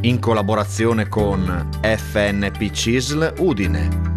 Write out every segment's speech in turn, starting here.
in collaborazione con FNP CISL Udine.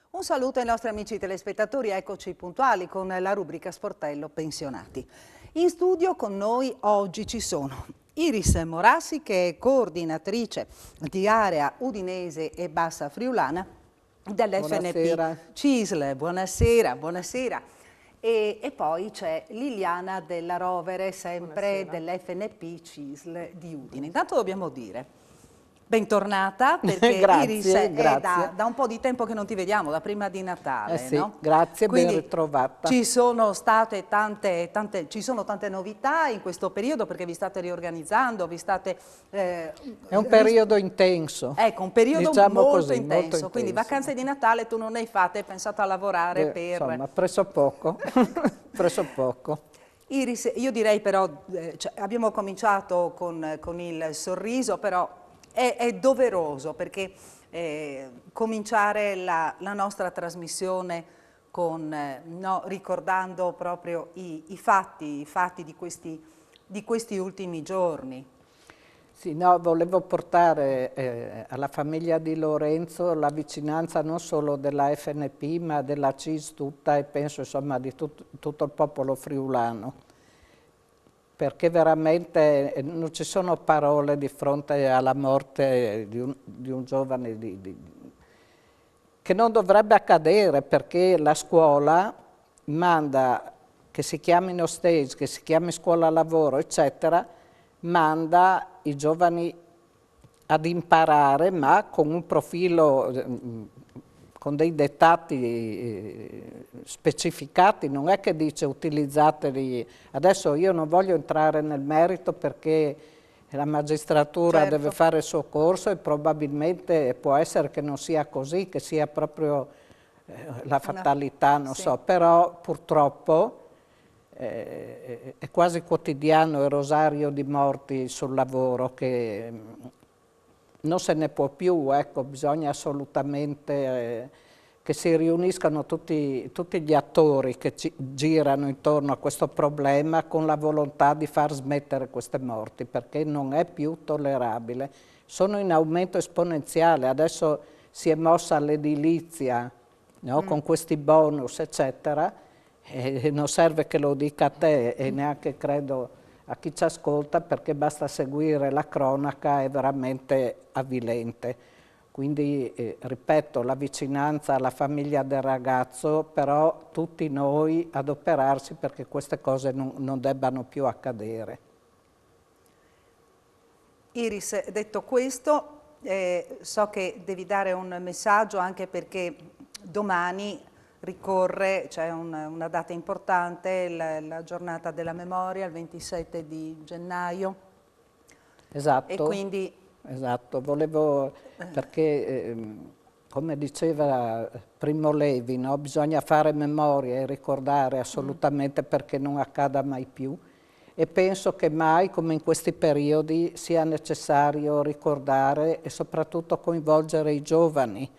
Un saluto ai nostri amici telespettatori, eccoci puntuali con la rubrica Sportello Pensionati. In studio con noi oggi ci sono Iris Morassi, che è coordinatrice di area udinese e bassa friulana dell'FNP CISL. Buonasera, buonasera. E poi c'è Liliana Della Rovere, sempre dell'FNP CISL di Udine. Intanto dobbiamo dire bentornata, perché Iris è da un po' di tempo che non ti vediamo, da prima di Natale, sì, no? Grazie, quindi ben ritrovata. Ci sono state tante novità in questo periodo, perché vi state riorganizzando, vi state... è un periodo intenso. Ecco, un periodo diciamo molto così, intenso, quindi vacanze di Natale tu non ne hai fatte, hai pensato a lavorare per... Insomma, presso poco, presso poco. Iris, io direi però, abbiamo cominciato con il sorriso, però è doveroso, perché cominciare la nostra trasmissione con, ricordando proprio i fatti di questi ultimi giorni. Sì, no, volevo portare alla famiglia di Lorenzo la vicinanza non solo della FNP ma della CIS tutta, e penso insomma di tutto il popolo friulano, perché veramente non ci sono parole di fronte alla morte di un giovane che non dovrebbe accadere, perché la scuola manda, che si chiamino stage, che si chiami scuola lavoro, eccetera, manda i giovani ad imparare, ma con un profilo, con dei dettati specificati. Non è che dice utilizzateli. Adesso io non voglio entrare nel merito, perché la magistratura deve fare il suo corso, e probabilmente può essere che non sia così, che sia proprio la fatalità, non so, però purtroppo è quasi quotidiano il rosario di morti sul lavoro, che non se ne può più, ecco, bisogna assolutamente che si riuniscano tutti gli attori che girano intorno a questo problema, con la volontà di far smettere queste morti, perché non è più tollerabile. Sono in aumento esponenziale, adesso si è mossa l'edilizia, no? Con questi bonus, eccetera, e non serve che lo dica a te e neanche credo a chi ci ascolta, perché basta seguire la cronaca, è veramente avvilente. Quindi, ripeto, la vicinanza alla famiglia del ragazzo, però tutti noi adoperarsi perché queste cose non debbano più accadere. Iris, detto questo, so che devi dare un messaggio, anche perché domani ricorre, c'è una data importante, la giornata della memoria, il 27 di gennaio. Esatto. E quindi... Esatto, volevo, perché come diceva Primo Levi, no? Bisogna fare memoria e ricordare assolutamente, perché non accada mai più, e penso che mai come in questi periodi sia necessario ricordare e soprattutto coinvolgere i giovani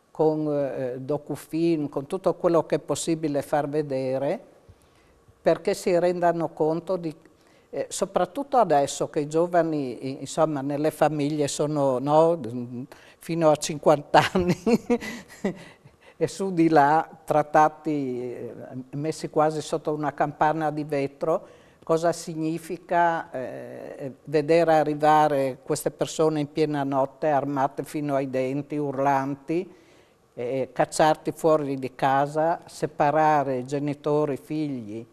con docufilm, con tutto quello che è possibile far vedere, perché si rendano conto di... soprattutto adesso che i giovani, insomma, nelle famiglie sono, no, fino a 50 anni e su di là, trattati, messi quasi sotto una campana di vetro, cosa significa vedere arrivare queste persone in piena notte, armate fino ai denti, urlanti, cacciarti fuori di casa, separare genitori, figli,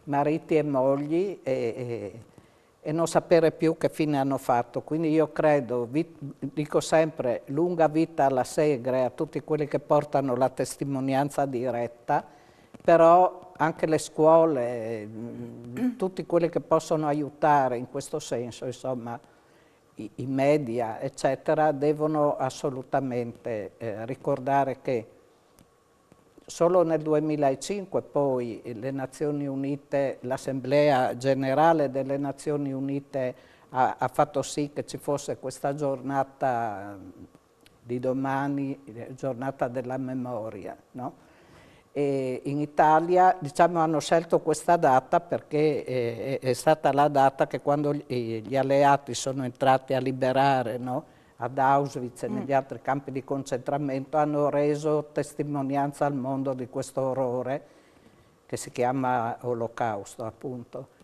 mariti e mogli, e non sapere più che fine hanno fatto. Quindi io credo, dico sempre, lunga vita alla Segre, a tutti quelli che portano la testimonianza diretta, però anche le scuole, tutti quelli che possono aiutare in questo senso, insomma, i media, eccetera, devono assolutamente ricordare che Solo nel 2005 poi le Nazioni Unite, l'Assemblea Generale delle Nazioni Unite ha fatto sì che ci fosse questa giornata di domani, giornata della memoria, no? E in Italia, diciamo, hanno scelto questa data perché è stata la data che quando gli alleati sono entrati a liberare, no, ad Auschwitz e negli altri campi di concentramento, hanno reso testimonianza al mondo di questo orrore che si chiama Olocausto, appunto.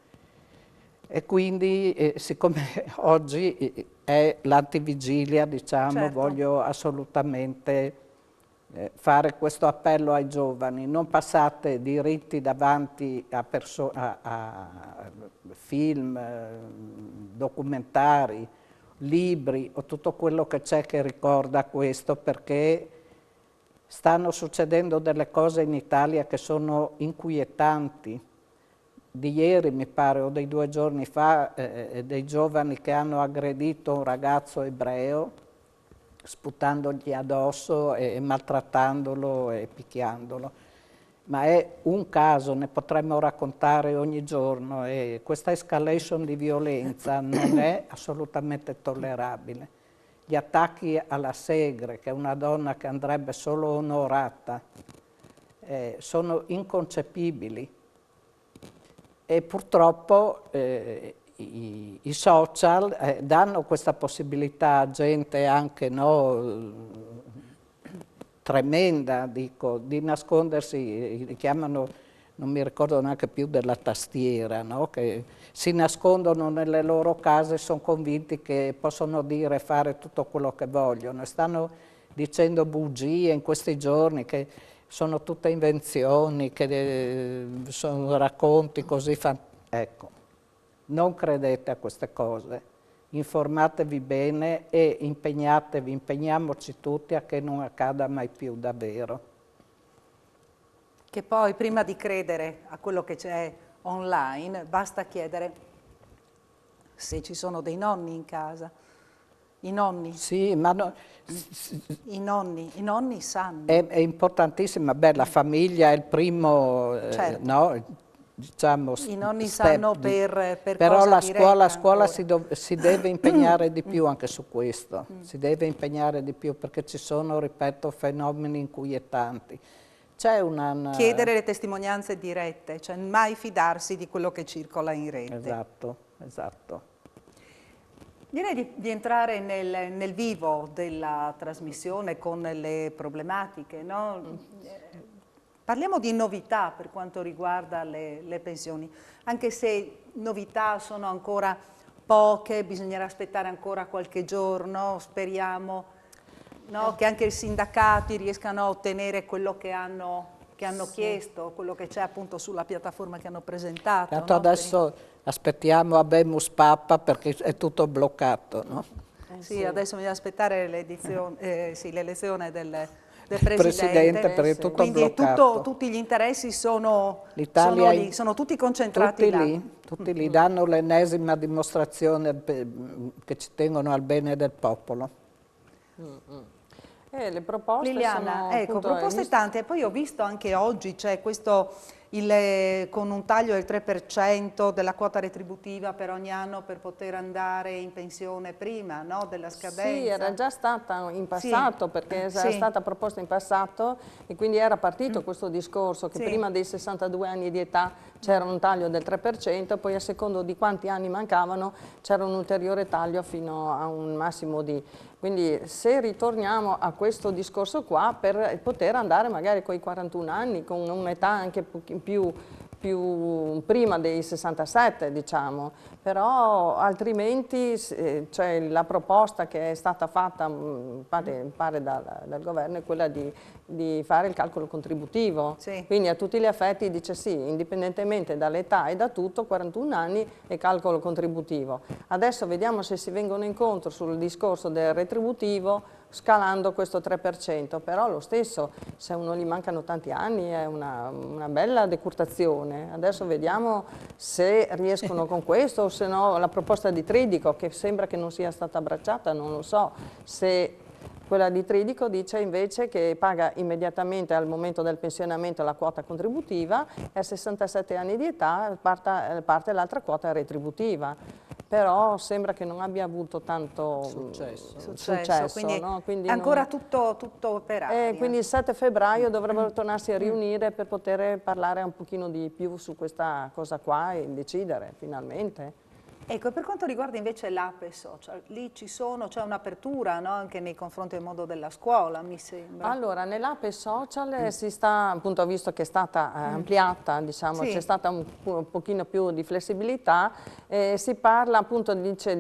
E quindi, siccome oggi è l'antivigilia, diciamo, Certo. voglio assolutamente fare questo appello ai giovani: non passate diritti davanti a film, documentari, libri o tutto quello che c'è che ricorda questo, perché stanno succedendo delle cose in Italia che sono inquietanti. Di ieri, mi pare, o dei 2 giorni fa, dei giovani che hanno aggredito un ragazzo ebreo, sputandogli addosso e maltrattandolo e picchiandolo. Ma è un caso, ne potremmo raccontare ogni giorno, e questa escalation di violenza non è assolutamente tollerabile. Gli attacchi alla Segre, che è una donna che andrebbe solo onorata, sono inconcepibili. E purtroppo i social danno questa possibilità a gente anche, no, tremenda, dico, di nascondersi, li chiamano, non mi ricordo neanche più della tastiera, no? Che si nascondono nelle loro case e sono convinti che possono dire e fare tutto quello che vogliono. Stanno dicendo bugie in questi giorni che sono tutte invenzioni, che sono racconti così ecco, non credete a queste cose, informatevi bene e impegnatevi, impegniamoci tutti a che non accada mai più davvero. Che poi prima di credere a quello che c'è online basta chiedere se ci sono dei nonni in casa. I nonni. Sì, ma no, I nonni sanno. è importantissima. Beh, la famiglia è il primo, Certo. no, diciamo, I nonni step sanno per però cosa la diretta scuola ancora. si deve impegnare di più anche su questo, si deve impegnare di più perché ci sono, ripeto, fenomeni inquietanti. C'è Chiedere le testimonianze dirette, cioè mai fidarsi di quello che circola in rete. Esatto, esatto. Direi di entrare nel vivo della trasmissione con le problematiche, no? Parliamo di novità per quanto riguarda le pensioni, anche se novità sono ancora poche, bisognerà aspettare ancora qualche giorno, speriamo, no? Che anche i sindacati riescano a ottenere quello che hanno chiesto, quello che c'è appunto sulla piattaforma che hanno presentato. Tanto no? adesso aspettiamo Habemus Papa perché è tutto bloccato, no? Sì, adesso bisogna aspettare l'elezione del Presidente, perché è tutto quindi bloccato. tutti gli interessi sono L'Italia lì, sono tutti concentrati là. Tutti lì danno l'ennesima dimostrazione che ci tengono al bene del popolo. Le proposte Liliana, sono ecco, appunto, proposte tante, e poi ho visto anche oggi c'è questo, con un taglio del 3% della quota retributiva per ogni anno per poter andare in pensione prima, no? Della scadenza. Sì, era già stata in passato, Sì. perché era Sì. stata proposta in passato e quindi era partito questo discorso che Sì. prima dei 62 anni di età c'era un taglio del 3%, poi a secondo di quanti anni mancavano c'era un ulteriore taglio fino a un massimo di... Quindi se ritorniamo a questo discorso qua per poter andare magari con i 41 anni, con un'età anche più prima dei 67, diciamo, però altrimenti cioè, la proposta che è stata fatta, pare dal governo, è quella di fare il calcolo contributivo. Sì. Quindi a tutti gli effetti dice sì, indipendentemente dall'età e da tutto, 41 anni e calcolo contributivo. Adesso vediamo se si vengono incontro sul discorso del retributivo, scalando questo 3%, però lo stesso, se a uno gli mancano tanti anni è una bella decurtazione. Adesso vediamo se riescono con questo o se no la proposta di Tridico, che sembra che non sia stata abbracciata, non lo so, se Quella di Tridico dice invece che paga immediatamente al momento del pensionamento la quota contributiva e a 67 anni di età parte l'altra quota retributiva. Però sembra che non abbia avuto tanto successo, quindi, no? Quindi ancora tutto per aria. quindi il 7 febbraio dovrebbero tornarsi a riunire per poter parlare un pochino di più su questa cosa qua e decidere finalmente. Ecco, per quanto riguarda invece l'app e social, lì c'è un'apertura, no? Anche nei confronti del mondo della scuola, mi sembra. Allora, nell'app e social si sta, appunto, visto che è stata ampliata, diciamo, Sì. c'è stata un pochino più di flessibilità, si parla appunto, dice,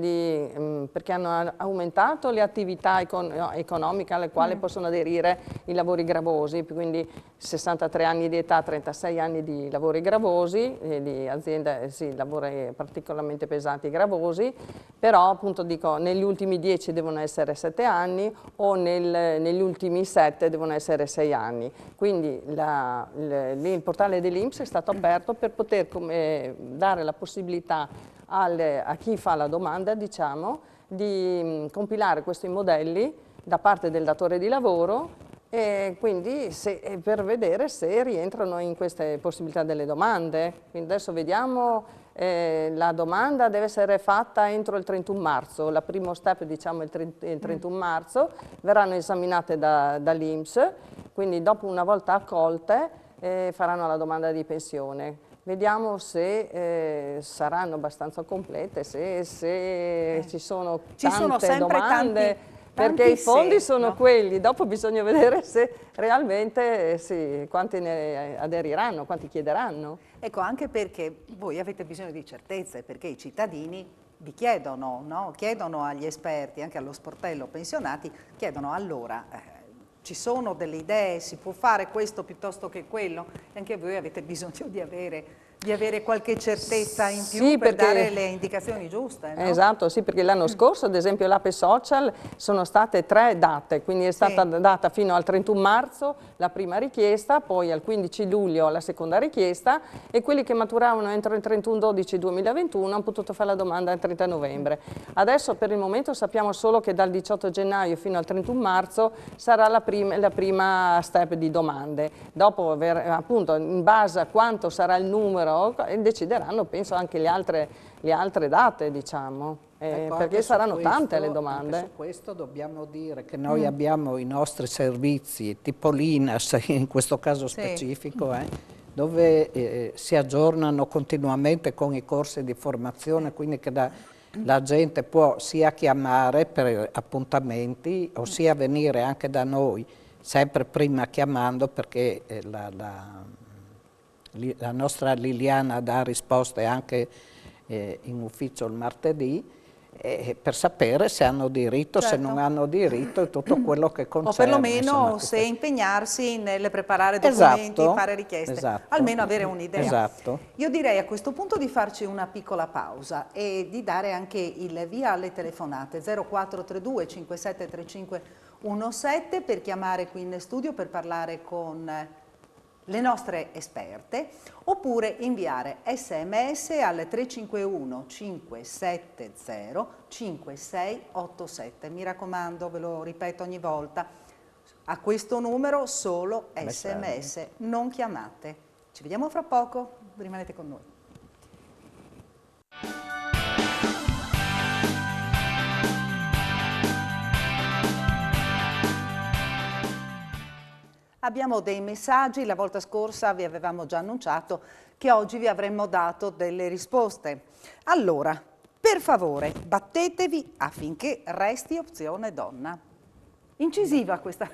perché hanno aumentato le attività economiche alle quali possono aderire i lavori gravosi, quindi 63 anni di età, 36 anni di lavori gravosi, di aziende, sì, lavori particolarmente pesanti e gravosi, però appunto dico negli ultimi 10 devono essere 7 anni o negli ultimi 7 devono essere 6 anni. Quindi il portale dell'INPS è stato aperto per poter dare la possibilità a chi fa la domanda, diciamo, di compilare questi modelli da parte del datore di lavoro e quindi per vedere se rientrano in queste possibilità delle domande. Quindi adesso vediamo. La domanda deve essere fatta entro il 31 marzo, la primo step diciamo il 31 marzo, verranno esaminate dall'INPS, quindi dopo una volta accolte faranno la domanda di pensione. Vediamo se saranno abbastanza complete, se ci sono tante domande. Perché i fondi sono quelli, dopo bisogna vedere se realmente quanti ne aderiranno, quanti chiederanno. Ecco, anche perché voi avete bisogno di certezze, perché i cittadini vi chiedono, no? Chiedono agli esperti, anche allo sportello pensionati, chiedono allora, ci sono delle idee, si può fare questo piuttosto che quello? E anche voi avete bisogno di avere qualche certezza in più per dare le indicazioni giuste, no? Esatto, sì, perché l'anno scorso, ad esempio, l'App e Social sono state 3 date, quindi è stata data fino al 31 marzo la prima richiesta, poi al 15 luglio la seconda richiesta e quelli che maturavano entro il 31/12/2021 hanno potuto fare la domanda il 30 novembre. Adesso per il momento sappiamo solo che dal 18 gennaio fino al 31 marzo sarà la prima step di domande. Dopo, appunto, in base a quanto sarà il numero, decideranno, penso, anche le altre date, diciamo, Ecco, perché saranno tante le domande. Anche su questo dobbiamo dire che noi abbiamo i nostri servizi, tipo l'INAS in questo caso specifico, dove si aggiornano continuamente con i corsi di formazione, quindi che la gente può sia chiamare per appuntamenti o sia venire anche da noi, sempre prima chiamando, perché la nostra Liliana dà risposte anche in ufficio il martedì, per sapere se hanno diritto, se non hanno diritto e tutto quello che concerne. O perlomeno se impegnarsi nel preparare documenti, fare richieste, almeno avere un'idea. Esatto. Io direi a questo punto di farci una piccola pausa e di dare anche il via alle telefonate 0432 5735 17 per chiamare qui in studio per parlare con le nostre esperte, oppure inviare SMS al 351 570 5687. Mi raccomando, ve lo ripeto ogni volta, a questo numero solo SMS, non chiamate. Ci vediamo fra poco, rimanete con noi. Abbiamo dei messaggi, la volta scorsa vi avevamo già annunciato che oggi vi avremmo dato delle risposte. Allora, per favore, battetevi affinché resti opzione donna. Incisiva questa.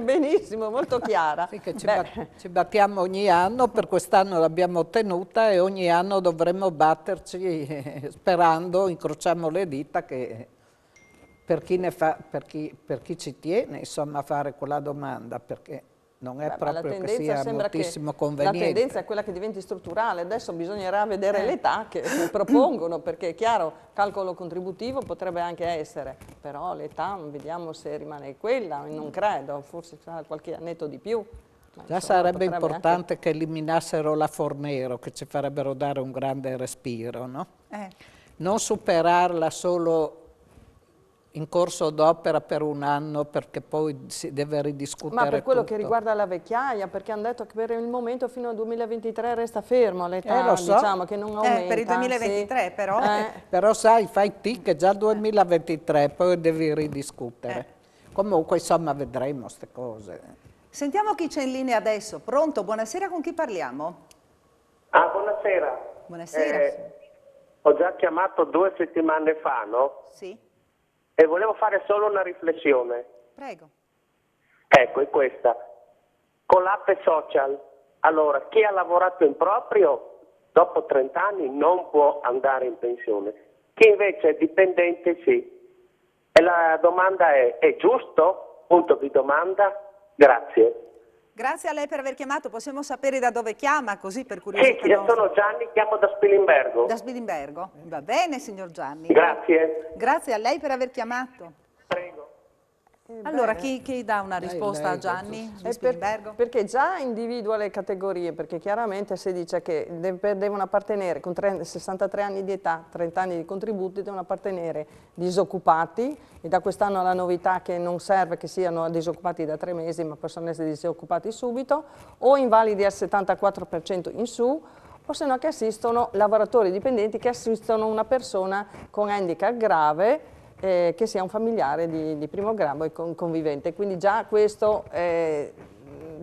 Benissimo, molto chiara. Sì, che ci battiamo ogni anno, per quest'anno l'abbiamo ottenuta e ogni anno dovremmo batterci sperando, incrociamo le dita, che per chi ci tiene, insomma, a fare quella domanda, perché non è proprio che sia moltissimo conveniente. La tendenza è quella che diventi strutturale, adesso bisognerà vedere l'età che propongono, perché è chiaro, calcolo contributivo potrebbe anche essere, però l'età vediamo se rimane quella, non credo, forse sarà qualche annetto di più. Già sarebbe importante che eliminassero la Fornero, che ci farebbero dare un grande respiro, no? Non superarla solo in corso d'opera per un anno perché poi si deve ridiscutere Ma per quello tutto. che riguarda la vecchiaia, perché hanno detto che per il momento fino al 2023 resta fermo l'età, lo so. diciamo che non aumenta. Per il 2023 sì. però. Però sai, fai T che è già 2023, poi devi ridiscutere. Comunque, insomma, vedremo queste cose. Sentiamo chi c'è in linea adesso. Pronto? Buonasera, con chi parliamo? Ah, buonasera. Buonasera. Ho già chiamato 2 settimane fa, no? Sì, E volevo fare solo una riflessione. prego. Ecco, è questa. Con l'app social, allora, chi ha lavorato in proprio, dopo 30 anni non può andare in pensione. Chi invece è dipendente, sì. E la domanda è giusto? Punto di domanda. Grazie. Grazie a lei per aver chiamato. Possiamo sapere da dove chiama, così per Sì, curiosità io nostra? sono Gianni, chiamo da Spilimbergo. Da Spilimbergo. Va bene, signor Gianni. Grazie. Grazie a lei per aver chiamato. Prego. Allora, chi dà una risposta a lei, Gianni di E Spilimbergo? perché già individua le categorie, perché chiaramente si dice che devono appartenere con 63 anni di età, 30 anni di contributi, devono appartenere disoccupati, e da quest'anno la novità che non serve che siano disoccupati da 3 mesi, ma possono essere disoccupati subito, o invalidi al 74% in su, o se no che assistono lavoratori dipendenti che assistono una persona con handicap grave, che sia un familiare di primo grado e convivente. Quindi già questo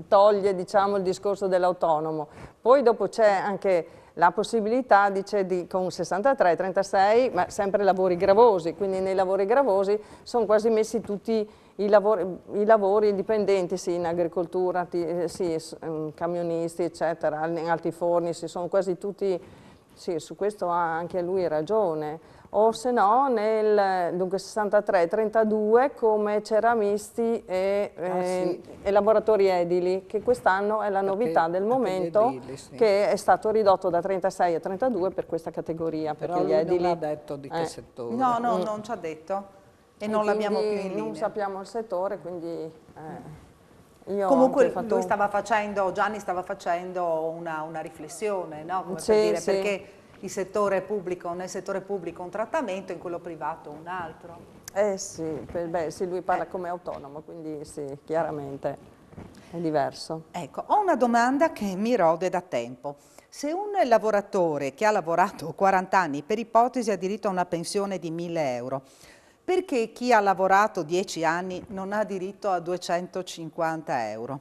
toglie, diciamo, il discorso dell'autonomo. Poi dopo c'è anche la possibilità, dice, con 63, 36, ma sempre lavori gravosi, quindi nei lavori gravosi sono quasi messi tutti i lavori dipendenti, sì, in agricoltura, sì, camionisti, eccetera, in altiforni, sì, sono quasi tutti, sì, su questo ha anche lui ragione. O se no dunque 63-32 come ceramisti e lavoratori edili, che quest'anno è la novità del momento, edili, sì. che è stato ridotto da 36 a 32 per questa categoria. Però perché gli lui edili non ha detto di che settore. No, non ci ha detto. E non l'abbiamo più in linea. non sappiamo il settore, quindi io ho Comunque anche fatto Gianni stava facendo una riflessione, no? Come Sì, per dire, sì. perché nel settore pubblico un trattamento, in quello privato un altro. sì, sì, lui parla come autonomo, quindi sì, chiaramente è diverso. Ecco, ho una domanda che mi rode da tempo. Se un lavoratore che ha lavorato 40 anni per ipotesi ha diritto a una pensione di 1.000 euro, perché chi ha lavorato 10 anni non ha diritto a 250 euro?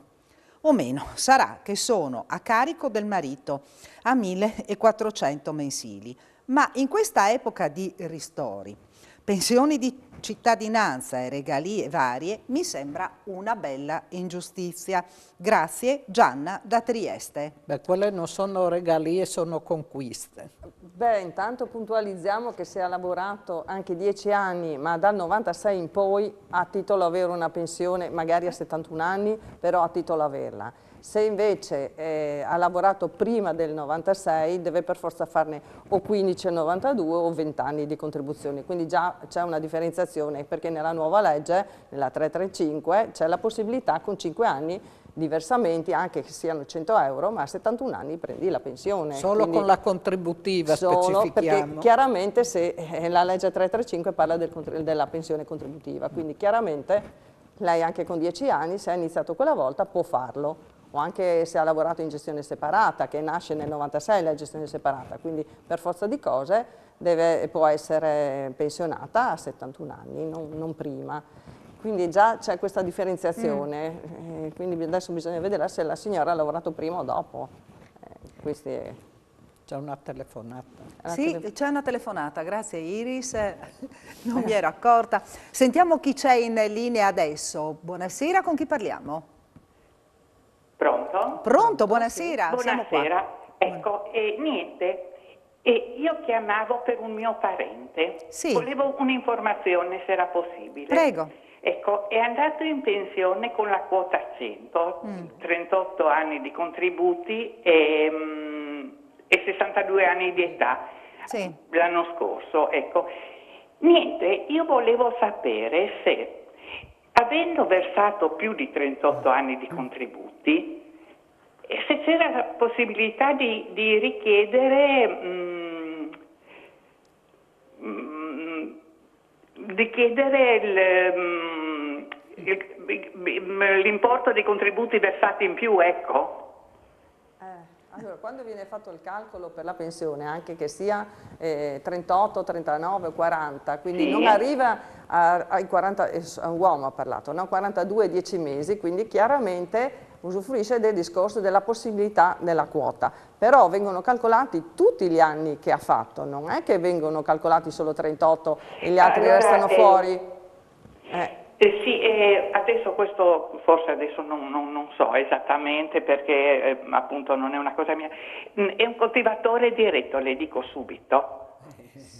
O meno, sarà che sono a carico del marito a 1.400 mensili. Ma in questa epoca di ristori, pensioni di cittadinanza e regalie varie, mi sembra una bella ingiustizia. Grazie, Gianna da Trieste. Beh, quelle non sono regalie, sono conquiste. Beh, intanto puntualizziamo che se ha lavorato anche 10 anni, ma dal 96 in poi ha titolo a avere una pensione, magari a 71 anni, però ha titolo a averla. Se invece ha lavorato prima del 96, deve per forza farne o 15 o 92 o 20 anni di contribuzioni. Quindi già c'è una differenziazione, perché nella nuova legge, nella 335, c'è la possibilità con 5 anni diversamente, anche che siano 100 euro, ma a 71 anni prendi la pensione. Solo Quindi con la contributiva perché specifichiamo. chiaramente se la legge 335 parla della pensione contributiva, quindi chiaramente lei anche con 10 anni, se ha iniziato quella volta, può farlo, o anche se ha lavorato in gestione separata, che nasce nel 96 la gestione separata, quindi per forza di cose può essere pensionata a 71 anni, non prima. Quindi già c'è questa differenziazione, quindi adesso bisogna vedere se la signora ha lavorato prima o dopo. C'è una telefonata. Sì, c'è una telefonata, grazie Iris, non mi ero accorta. Sentiamo chi c'è in linea adesso. Buonasera, con chi parliamo? Pronto? Pronto, buonasera. Siamo qua. Buonasera, ecco, niente, io chiamavo per un mio parente, Sì. Volevo un'informazione se era possibile. Prego. Ecco, è andato in pensione con la quota 100, 38 anni di contributi e 62 anni di età, Sì. l'anno scorso, ecco. Niente, io volevo sapere se, avendo versato più di 38 anni di contributi, se c'era la possibilità di richiedere di chiedere l'importo dei contributi versati in più, ecco. Allora, quando viene fatto il calcolo per la pensione, anche che sia 38, 39, 40, quindi Sì. non arriva ai 40, un uomo ha parlato, no? 42, 10 mesi, quindi chiaramente usufruisce del discorso della possibilità della quota, però vengono calcolati tutti gli anni che ha fatto, non è che vengono calcolati solo 38 e gli altri Allora, restano fuori. Sì, adesso questo forse adesso non so esattamente perché appunto non è una cosa mia. È un coltivatore diretto, le dico subito.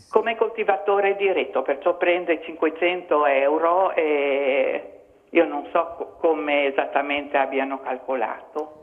Come coltivatore diretto, perciò prende 500 euro e io non so come esattamente abbiano calcolato.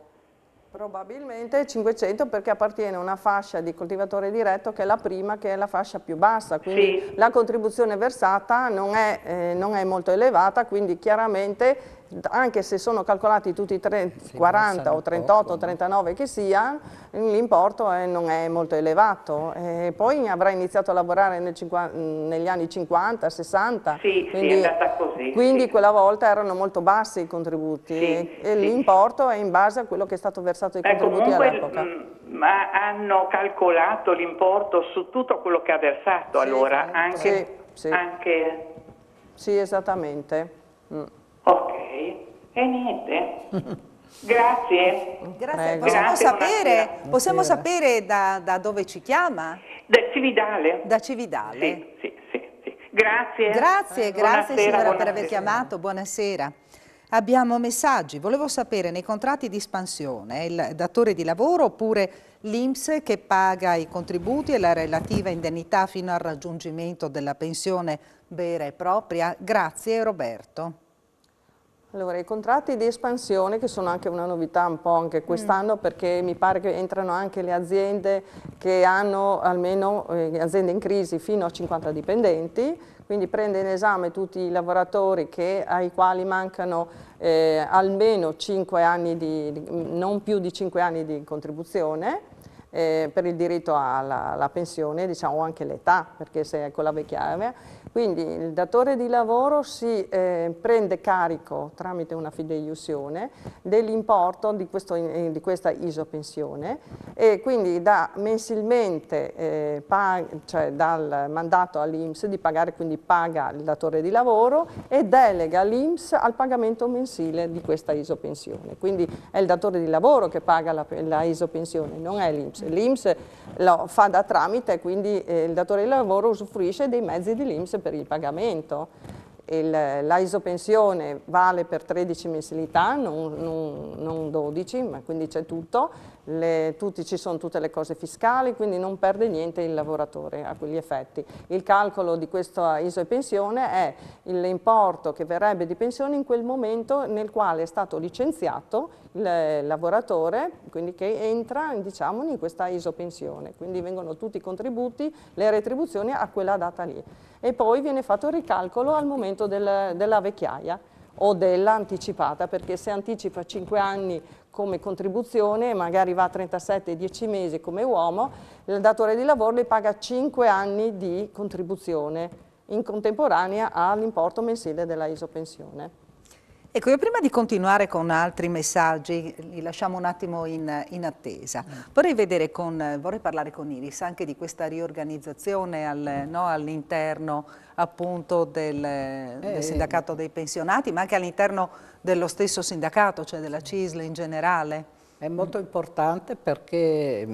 Probabilmente 500 perché appartiene a una fascia di coltivatore diretto che è la prima, che è la fascia più bassa, quindi Sì. la contribuzione versata non è molto elevata, quindi chiaramente anche se sono calcolati tutti i 40 o 38 o 39 che sia, l'importo non è molto elevato. Poi avrà iniziato a lavorare negli anni 50, 60, Sì, quindi, sì, è andata così. quindi sì. quella volta erano molto bassi i contributi Sì, e sì. l'importo è in base a quello che è stato versato ai contributi Comunque all'epoca. ma hanno calcolato l'importo su tutto quello che ha versato, Sì, allora, certo. Sì. anche... Sì, esattamente. Ok, e niente. Grazie. Grazie. Prego. Grazie, Possiamo Buonasera. sapere da dove ci chiama? Da Cividale. Da Cividale. Sì. Grazie. Grazie Buonasera, signora per buonasera. aver chiamato, buonasera. Abbiamo messaggi, volevo sapere nei contratti di espansione il datore di lavoro oppure l'INPS che paga i contributi e la relativa indennità fino al raggiungimento della pensione vera e propria? Grazie Roberto. Allora, i contratti di espansione, che sono anche una novità un po' anche quest'anno, perché mi pare che entrano anche le aziende che hanno almeno aziende in crisi fino a 50 dipendenti, quindi prende in esame tutti i lavoratori ai quali mancano almeno 5 anni non più di 5 anni di contribuzione per il diritto alla pensione, diciamo, o anche l'età, perché se è con la vecchiaia. Quindi il datore di lavoro si prende carico tramite una fideiussione dell'importo di questa isopensione e quindi dà mensilmente, cioè dal mandato all'INPS di pagare, quindi paga il datore di lavoro e delega l'INPS al pagamento mensile di questa isopensione. Quindi è il datore di lavoro che paga la isopensione, non è l'INPS. L'INPS lo fa da tramite, quindi il datore di lavoro usufruisce dei mezzi dell'INPS per il pagamento. La isopensione vale per 13 mensilità, non 12, ma quindi c'è tutto. Ci sono tutte le cose fiscali, quindi non perde niente il lavoratore a quegli effetti. Il calcolo di questa isopensione è l'importo che verrebbe di pensione in quel momento nel quale è stato licenziato il lavoratore, quindi che entra, diciamo, in questa isopensione. Quindi vengono tutti i contributi, le retribuzioni a quella data lì. E poi viene fatto il ricalcolo al momento della vecchiaia o dell'anticipata, perché se anticipa 5 anni come contribuzione, magari va a 37, 10 mesi come uomo, il datore di lavoro le paga 5 anni di contribuzione in contemporanea all'importo mensile della isopensione. Ecco, io prima di continuare con altri messaggi, li lasciamo un attimo in attesa. Vorrei parlare con Iris anche di questa riorganizzazione all'interno appunto del sindacato dei pensionati, ma anche all'interno dello stesso sindacato, cioè della CISL in generale. È molto importante perché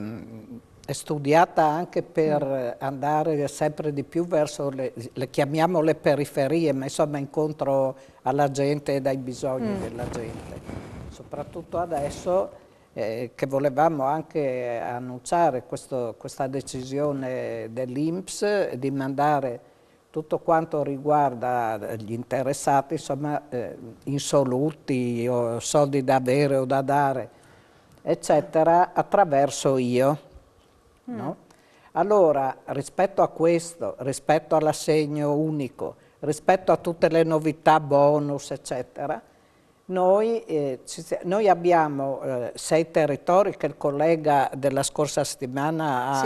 è studiata anche per andare sempre di più verso le chiamiamo le periferie, ma insomma incontro alla gente e ai bisogni della gente. Soprattutto adesso che volevamo anche annunciare questa decisione dell'INPS di mandare tutto quanto riguarda gli interessati, insomma insoluti o soldi da avere o da dare, eccetera, attraverso IO. No? Allora, rispetto a questo, rispetto all'assegno unico, rispetto a tutte le novità, bonus, eccetera, noi abbiamo 6 territori che il collega della scorsa settimana ha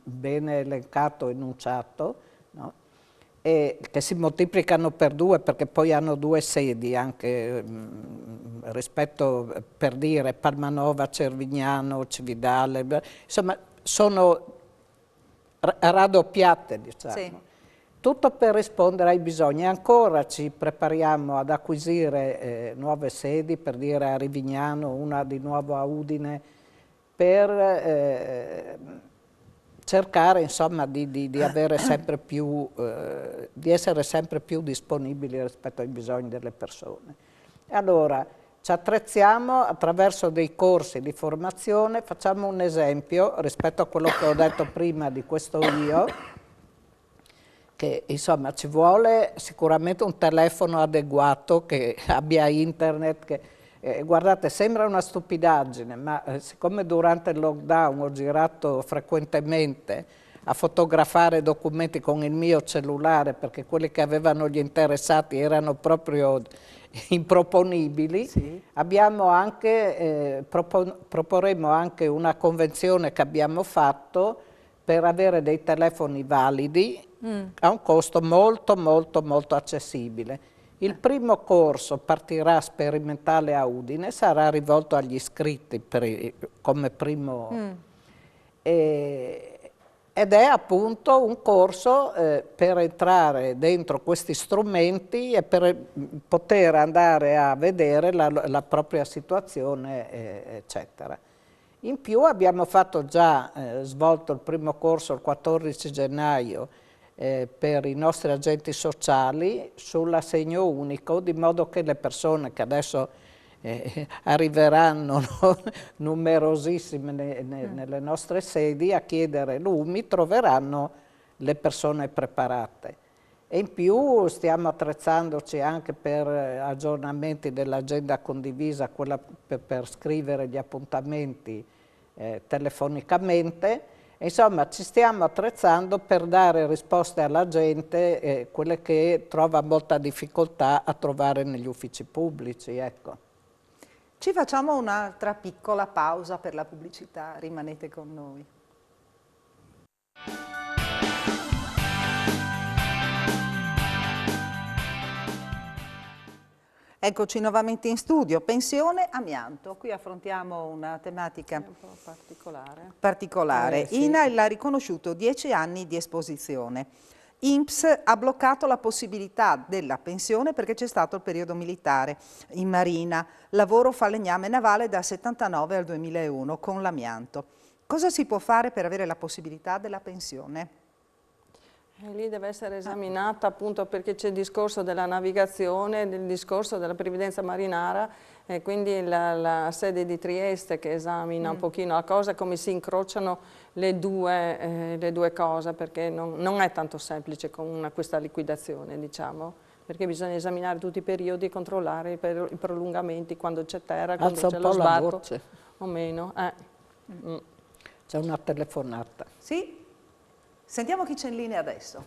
bene elencato, enunciato, no? che si moltiplicano per 2 perché poi hanno 2 sedi anche rispetto, per dire, Palmanova, Cervignano, Cividale, insomma sono raddoppiate, diciamo. Sì. Tutto per rispondere ai bisogni. Ancora ci prepariamo ad acquisire nuove sedi, per dire a Rivignano, una di nuovo a Udine, per cercare insomma di avere sempre più, di essere sempre più disponibili rispetto ai bisogni delle persone. Allora, ci attrezziamo attraverso dei corsi di formazione. Facciamo un esempio rispetto a quello che ho detto prima di questo io, che insomma ci vuole sicuramente un telefono adeguato che abbia internet, che guardate, sembra una stupidaggine, ma siccome durante il lockdown ho girato frequentemente a fotografare documenti con il mio cellulare, perché quelli che avevano gli interessati erano proprio improponibili, sì. Abbiamo anche, proporremo anche una convenzione che abbiamo fatto per avere dei telefoni validi a un costo molto accessibile. Il primo corso partirà sperimentale a Udine, sarà rivolto agli iscritti come primo, ed è appunto un corso per entrare dentro questi strumenti e per poter andare a vedere la propria situazione, eccetera. In più abbiamo fatto già, svolto il primo corso il 14 gennaio, per i nostri agenti sociali sull'assegno unico, di modo che le persone che adesso arriveranno numerosissime nelle nostre sedi a chiedere l'UMI troveranno le persone preparate. E in più stiamo attrezzandoci anche per aggiornamenti dell'agenda condivisa, quella per scrivere gli appuntamenti telefonicamente. Insomma, ci stiamo attrezzando per dare risposte alla gente, quelle che trova molta difficoltà a trovare negli uffici pubblici, ecco. Ci facciamo un'altra piccola pausa per la pubblicità, rimanete con noi. Eccoci nuovamente in studio, pensione, amianto. Qui affrontiamo una tematica un po' particolare. Sì. INAIL ha riconosciuto 10 anni di esposizione. INPS ha bloccato la possibilità della pensione perché c'è stato il periodo militare in Marina, lavoro falegname navale dal 79 al 2001 con l'amianto. Cosa si può fare per avere la possibilità della pensione? Lì deve essere esaminata appunto perché c'è il discorso della navigazione, il discorso della previdenza marinara, e quindi la sede di Trieste che esamina un pochino la cosa, come si incrociano le due cose, perché non è tanto semplice con questa liquidazione, diciamo, perché bisogna esaminare tutti i periodi e controllare i prolungamenti, quando c'è terra, quando c'è lo sbarco o meno. C'è una telefonata. Sì? Sentiamo chi c'è in linea adesso.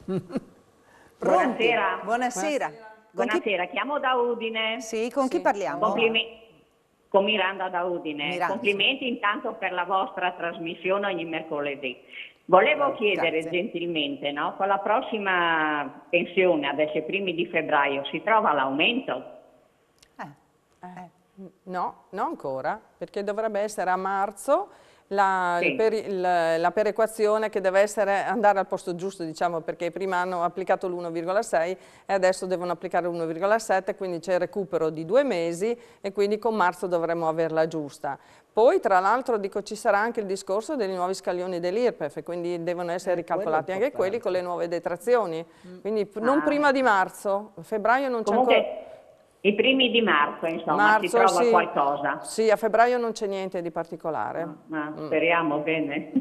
Buonasera. Buonasera. Buonasera, chiamo da Udine. Sì, con chi parliamo? Con Miranda da Udine. Miranda, Complimenti intanto per la vostra trasmissione ogni mercoledì. Volevo chiedere gentilmente, no, con la prossima pensione, adesso i primi di febbraio, si trova l'aumento? No, non ancora, perché dovrebbe essere a marzo. La perequazione che deve andare al posto giusto, diciamo, perché prima hanno applicato l'1,6 e adesso devono applicare l'1,7, quindi c'è il recupero di 2 mesi e quindi con marzo dovremmo averla giusta. Poi tra l'altro dico ci sarà anche il discorso dei nuovi scaglioni dell'IRPEF, quindi devono essere ricalcolati anche quelli con le nuove detrazioni, quindi non prima di marzo, febbraio non c'è ancora. I primi di marzo, insomma, si trova qualcosa? Sì, a febbraio non c'è niente di particolare. Speriamo bene.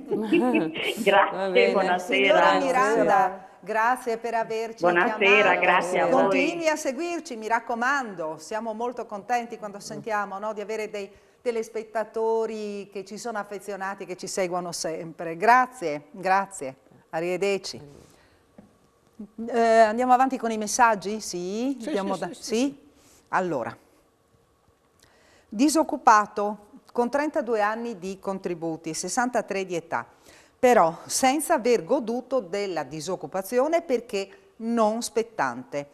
Grazie, bene. Buonasera. Signora Miranda, grazie per averci chiamato. Grazie a voi. Continui a seguirci, mi raccomando. Siamo molto contenti quando sentiamo, no, di avere dei telespettatori che ci sono affezionati, che ci seguono sempre. Grazie, arrivederci. Andiamo avanti con i messaggi? Sì? Sì? Allora, disoccupato con 32 anni di contributi, 63 di età, però senza aver goduto della disoccupazione perché non spettante.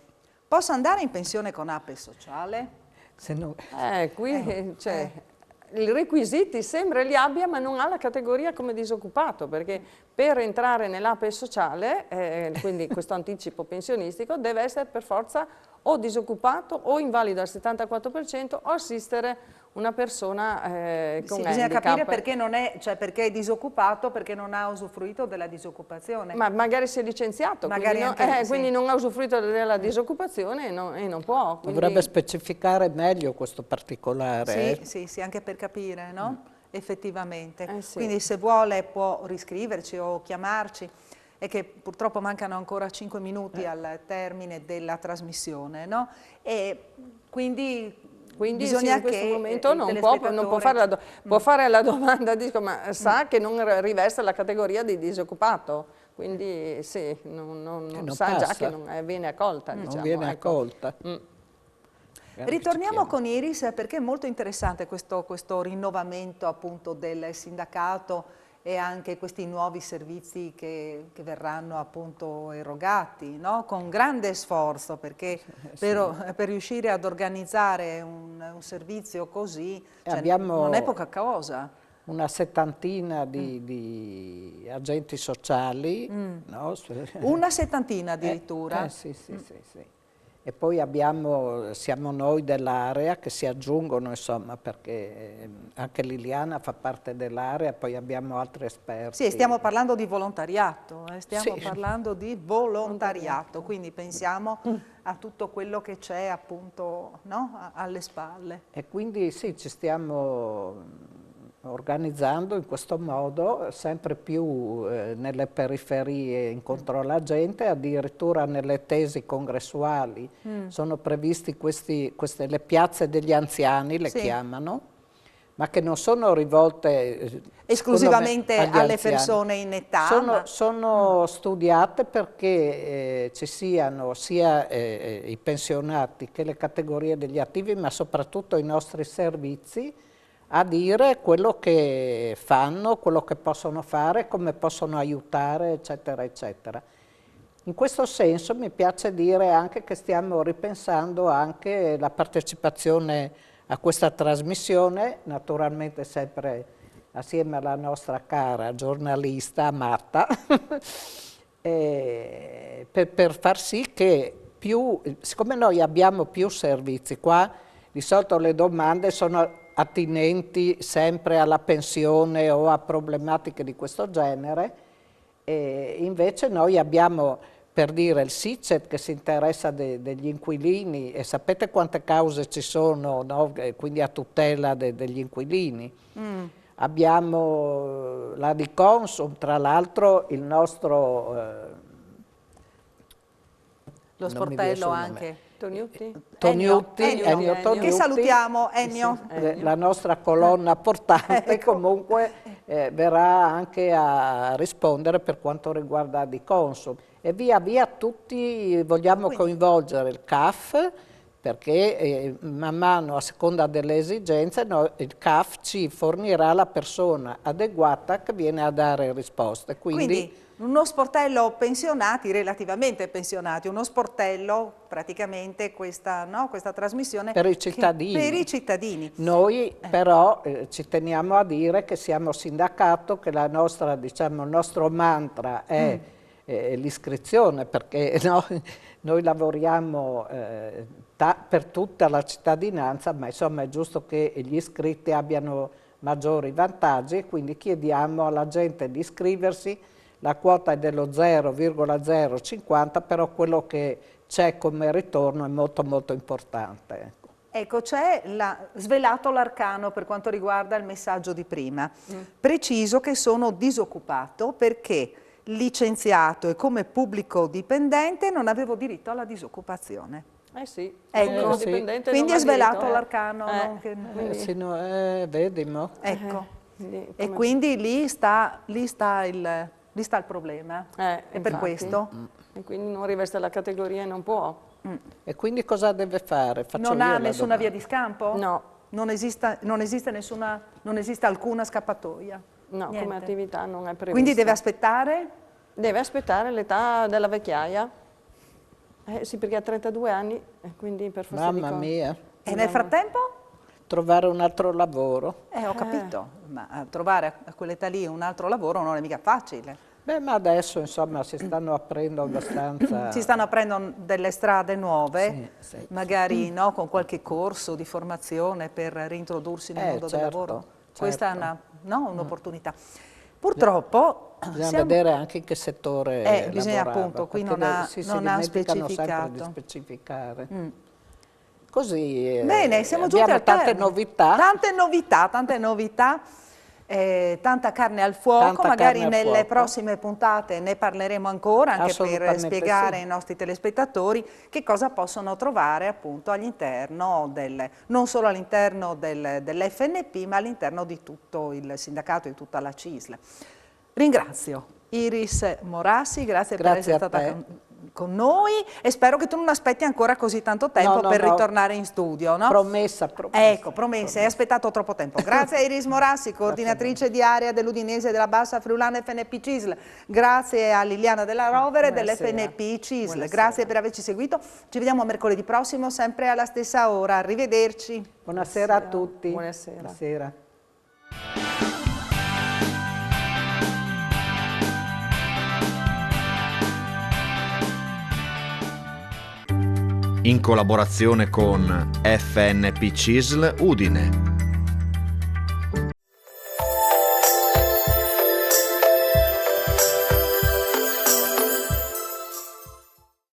Posso andare in pensione con APE sociale? Se no- Qui cioè, i requisiti sembra li abbia, ma non ha la categoria come disoccupato, perché per entrare nell'APE sociale, quindi questo anticipo pensionistico, deve essere per forza o disoccupato o invalido al 74% o assistere una persona con Bisogna handicap. capire perché non è, cioè perché è disoccupato, perché non ha usufruito della disoccupazione. Ma magari si è licenziato, Magari quindi, anche- sì. quindi non ha usufruito della disoccupazione e non può. Quindi... Dovrebbe specificare meglio questo particolare. Sì, anche per capire, no? Effettivamente. Sì. Quindi se vuole può riscriverci o chiamarci. È che purtroppo mancano ancora 5 minuti al termine della trasmissione, no? E quindi bisogna in questo che momento il non può fare può fare la domanda, dico, ma sa che non riveste la categoria di disoccupato, quindi sì, non sa già passa. che non viene accolta. Non diciamo, viene ecco. accolta. Ritorniamo con Iris perché è molto interessante questo rinnovamento appunto del sindacato e anche questi nuovi servizi che verranno appunto erogati, no? Con grande sforzo, perché per riuscire ad organizzare un servizio così non è poca cosa. Una settantina di agenti sociali. No? Una settantina addirittura? Sì. E poi siamo noi dell'area che si aggiungono, insomma, perché anche Liliana fa parte dell'area, poi abbiamo altri esperti. Sì, stiamo parlando di volontariato, Sì. parlando di volontariato, quindi pensiamo a tutto quello che c'è appunto, no? Alle spalle. E quindi sì, ci stiamo organizzando in questo modo, sempre più nelle periferie incontro alla gente, addirittura nelle tesi congressuali sono previsti le piazze degli anziani, le chiamano, ma che non sono rivolte esclusivamente agli alle anziani. persone in età. Sono studiate perché ci siano sia i pensionati che le categorie degli attivi, ma soprattutto i nostri servizi, a dire quello che fanno, quello che possono fare, come possono aiutare, eccetera, eccetera. In questo senso mi piace dire anche che stiamo ripensando anche la partecipazione a questa trasmissione, naturalmente sempre assieme alla nostra cara giornalista Marta, per far sì che siccome noi abbiamo più servizi qua, di solito le domande sono attinenti sempre alla pensione o a problematiche di questo genere, e invece noi abbiamo, per dire, il SICET che si interessa degli inquilini, e sapete quante cause ci sono, no? Quindi a tutela degli inquilini. Abbiamo la di Consum, tra l'altro il nostro... Lo sportello anche. Tognutti, Ennio Tognutti, che salutiamo, Ennio. La nostra colonna portante comunque verrà anche a rispondere per quanto riguarda di Consum. E via via tutti vogliamo coinvolgere il CAF, perché man mano, a seconda delle esigenze, il CAF ci fornirà la persona adeguata che viene a dare risposte. Quindi uno sportello pensionati, relativamente pensionati, uno sportello praticamente questa trasmissione per i cittadini. Per i cittadini. Noi però ci teniamo a dire che siamo sindacato, che la nostra, diciamo, il nostro mantra è l'iscrizione, perché noi lavoriamo per tutta la cittadinanza, ma insomma è giusto che gli iscritti abbiano maggiori vantaggi, e quindi chiediamo alla gente di iscriversi. La quota è dello 0,050, però quello che c'è come ritorno è molto molto importante. Ecco, c'è svelato l'arcano per quanto riguarda il messaggio di prima. Preciso che sono disoccupato perché licenziato e come pubblico dipendente non avevo diritto alla disoccupazione. Sì, ecco, quindi è svelato l'arcano. Vedi, mo? Ecco, e quindi lì sta il problema, e per questo. E quindi non riveste la categoria e non può. E quindi cosa deve fare? Non ha nessuna via di scampo? No. Non esiste alcuna scappatoia? No, niente. Come attività non è prevista. Quindi deve aspettare? Deve aspettare l'età della vecchiaia. Sì, perché ha 32 anni, quindi per forza di Mamma cose. mia, E nel frattempo? trovare un altro lavoro. Ho capito, ma trovare a quell'età lì un altro lavoro non è mica facile. Beh, ma adesso insomma si stanno aprendo abbastanza. Si stanno aprendo delle strade nuove, Sì, sì. magari no, con qualche corso di formazione per reintrodursi nel mondo del certo, lavoro. Questa è certo. un'opportunità. Purtroppo Bisogna vedere anche in che settore bisogna lavorava, appunto, qui perché non ha si specificato. sempre di specificare. Così Bene, siamo giunti abbiamo al termine. Tante novità, tanta carne al fuoco, Tanta magari carne al nelle fuoco. prossime puntate ne parleremo ancora, anche per Assolutamente spiegare sì. ai nostri telespettatori che cosa possono trovare appunto all'interno non solo all'interno dell'FNP, ma all'interno di tutto il sindacato, di tutta la CISL. Ringrazio Iris Morassi, grazie per essere Grazie a stata te. con noi e spero che tu non aspetti ancora così tanto tempo No, per no. ritornare in studio, no? Promessa. Ecco, promessa, hai aspettato troppo tempo. Grazie a Iris Morassi, coordinatrice di area dell'Udinese e della Bassa Friulana FNP CISL. Grazie a Liliana Della Rovere dell'FNP CISL. Grazie per averci seguito. Ci vediamo mercoledì prossimo, sempre alla stessa ora. Arrivederci. Buonasera a tutti. Buonasera. Buonasera. In collaborazione con FNP CISL Udine.